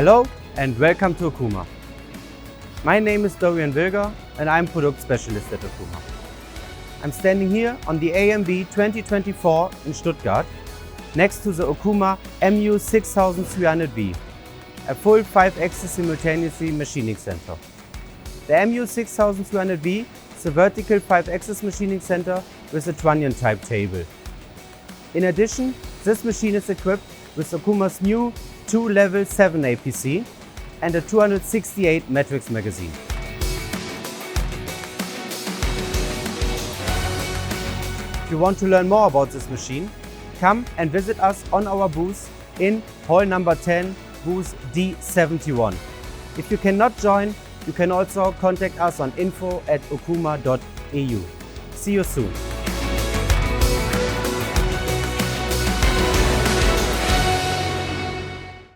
Hello and welcome to Okuma. My name is Dorian Wilger and I'm Product Specialist at Okuma. I'm standing here on the AMB2024 in Stuttgart next to the Okuma MU-6300V, a full 5-axis simultaneously machining center. The MU-6300V is a vertical 5-axis machining center with a trunnion type table. In addition, this machine is equipped with Okuma's new 2-level 7 APC and a 268 matrix magazine. If you want to learn more about this machine, come and visit us on our booth in hall number 10, booth D71. If you cannot join, you can also contact us on info@okuma.eu. See you soon.